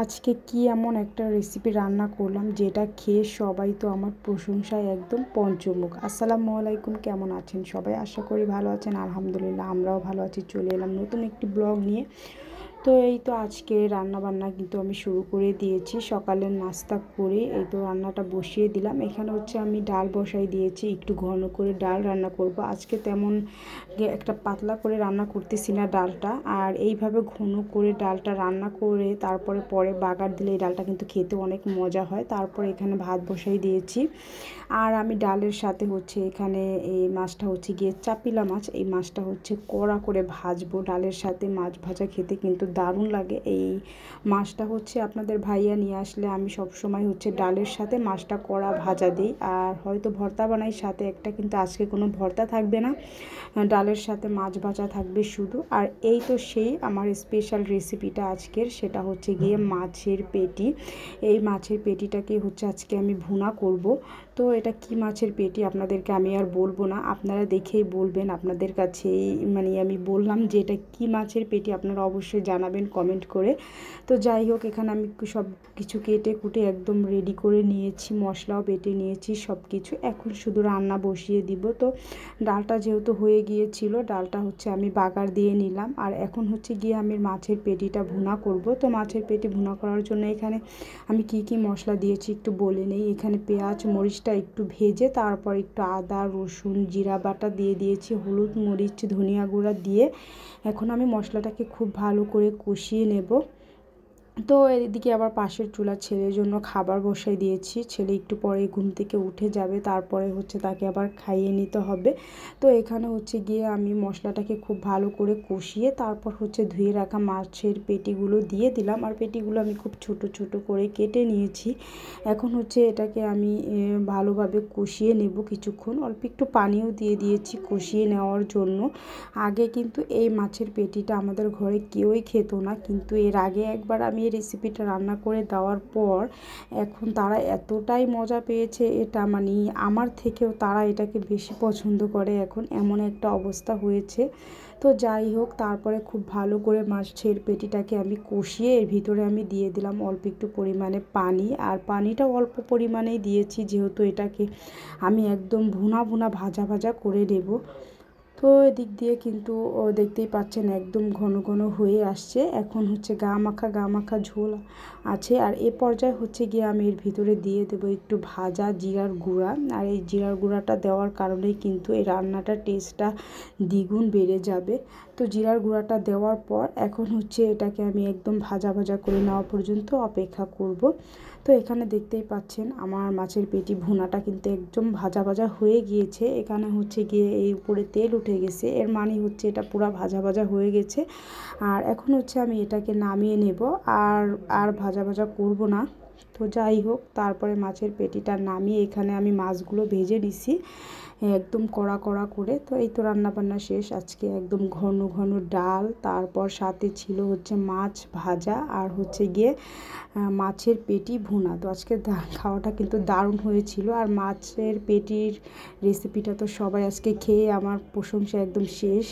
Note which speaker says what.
Speaker 1: আজকে কি এমন একটা রেসিপি রান্না করলাম যেটা খেয়ে সবাই তো আমার প্রশংসায় একদম পঞ্চমুখ। আসসালামু আলাইকুম, কেমন আছেন সবাই? আশা করি ভালো আছেন। আলহামদুলিল্লাহ আমরাও ভালো আছি। চলে এলাম নতুন একটি ব্লগ নিয়ে। তো এই তো আজকে রান্না বান্না কিন্তু আমি শুরু করে দিয়েছি। সকালের নাস্তা করে এই তো রান্নাটা বসিয়ে দিলাম। এখানে হচ্ছে আমি ডাল বসাই দিয়েছি, একটু ঘন করে ডাল রান্না করব। আজকে তেমন একটা পাতলা করে রান্না করতেছি না ডালটা, আর এইভাবে ঘন করে ডালটা রান্না করে তারপরে বাগার দিলে এই ডালটা কিন্তু খেতে অনেক মজা হয়। তারপরে এখানে ভাত বসাই দিয়েছি, আর আমি ডালের সাথে হচ্ছে এখানে এই মাছটা হচ্ছে গিয়ে চাপিলা মাছ। এই মাছটা হচ্ছে কড়া করে ভাজবো। ডালের সাথে মাছ ভাজা খেতে কিন্তু দারুণ লাগে। এই মাছটা হচ্ছে আপনাদের ভাইয়া নিয়ে আসলে আমি সব সময় হচ্ছে ডালের সাথে মাছটা কড়া ভাজা দিই, আর হয়তো ভর্তা বানাই সাথে একটা, কিন্তু আজকে কোনো ভর্তা থাকবে না, ডালের সাথে মাছ ভাজা থাকবে শুধু। আর এই তো সেই আমার স্পেশাল রেসিপিটা আজকের, সেটা হচ্ছে গিয়ে মাছের পেটি। এই মাছের পেটিটাকে হচ্ছে আজকে আমি ভুনা করব। তো এটা কি মাছের পেটি আপনাদেরকে আমি আর বলবো না, আপনারা দেখেই বলবেন। আপনাদের কাছে মানে আমি বললাম যে এটা কি মাছের পেটি, আপনারা অবশ্যই জানাবেন কমেন্ট করে। তো যাই হোক, এখানে আমি সব কিছু কেটে কুটে একদম রেডি করে নিয়েছি, মশলাও বেটে নিয়েছি সব কিছু। এখন শুধু রান্না বসিয়ে দিব। তো ডালটা যেহেতু হয়ে গিয়েছিল, ডালটা হচ্ছে আমি বাগার দিয়ে নিলাম। আর এখন হচ্ছে গিয়ে আমি মাছের পেটিটা ভুনা করব। তো মাছের পেটি ভুনা করার জন্য এখানে আমি কি কি মশলা দিয়েছি একটু বলে নেই। এখানে পেঁয়াজ মরিচটা একটু ভেজে তারপর একটু আদা রসুন জিরা বাটা দিয়ে দিয়েছি, হলুদ মরিচ ধনিয়া গুঁড়া দিয়ে এখন আমি মশলাটাকে খুব ভালো করে কষিয়ে নেব। তো এদিকে আবার পাশের চুলা ছেলের জন্য খাবার বসাই দিয়েছি। ছেলে একটু পরে ঘুম থেকে উঠে যাবে, তারপরে হচ্ছে তাকে আবার খাইয়ে নিতে হবে। তো এখানে হচ্ছে গিয়ে আমি মশলাটাকে খুব ভালো করে কষিয়ে তারপর হচ্ছে ধুয়ে রাখা মাছের পেটিগুলো দিয়ে দিলাম, আর পেটিগুলো আমি খুব ছোট ছোট করে কেটে নিয়েছি। এখন হচ্ছে এটাকে আমি ভালোভাবে কষিয়ে নেব কিছুক্ষণ। অল্প একটু পানিও দিয়ে দিয়েছি কষিয়ে নেওয়ার জন্য। আগে কিন্তু এই মাছের পেটিটা আমাদের ঘরে কেউই খেত না, কিন্তু এর আগে একবার আমি এই রেসিপিটা রান্না করে দেওয়ার পর এখন তারা এতটাই মজা পেয়েছে, এটা মানে আমার থেকেও তারা এটাকে বেশি পছন্দ করে এখন, এমন একটা অবস্থা হয়েছে। তো যাই হোক, তারপরে খুব ভালো করে মাছের পেটিটাকে আমি কষিয়ে এর ভিতরে আমি দিয়ে দিলাম অল্প একটু পরিমাণে পানি, আর পানিটাও অল্প পরিমাণেই দিয়েছি যেহেতু এটাকে আমি একদম ভুনা ভুনা ভাজা ভাজা করে নেব। তো এদিক দিয়ে কিন্তু দেখতেই পাচ্ছেন একদম ঘন ঘন হয়ে আসছে। এখন হচ্ছে গা মাখা ঝোল আছে, আর এ পর্যায়ে হচ্ছে গিয়ে আমি এর ভিতরে দিয়ে দেবো একটু ভাজা জিরার গুঁড়া। আর এই জিরার গুঁড়াটা দেওয়ার কারণেই কিন্তু এই রান্নাটার টেস্টটা দ্বিগুণ বেড়ে যাবে। তো জিরার গুঁড়াটা দেওয়ার পর এখন হচ্ছে এটাকে আমি একদম ভাজা ভাজা করে নেওয়া পর্যন্ত অপেক্ষা করব। তো এখানে দেখতেই পাচ্ছেন আমার মাছের পেটি ভুনাটা কিন্তু একদম ভাজা ভাজা হয়ে গিয়েছে। এখানে হচ্ছে গিয়ে এই উপরে তেল উঠে গেছে, এর মানে হচ্ছে এটা পুরো ভাজা ভাজা হয়ে গেছে। আর এখন হচ্ছে আমি এটাকে নামিয়ে নেব, আর আর ভাজা ভাজা করব না। তো যাই হোক, তারপরে মাছের পেটিটা নামিয়ে এখানে আমি মাছগুলো ভেজে নিছি একদম কড়া কড়া করে। তো এই তো রান্নাবান্না শেষ। আজকে একদম ঘন ঘন ডাল, তারপর সাথে ছিল হচ্ছে মাছ ভাজা, আর হচ্ছে গিয়ে মাছের পেটি ভুনা। তো আজকে খাওয়াটা কিন্তু দারুণ হয়েছিল। আর মাছের পেটির রেসিপিটা তো সবাই আজকে খেয়ে আমার প্রশংসা একদম শেষ।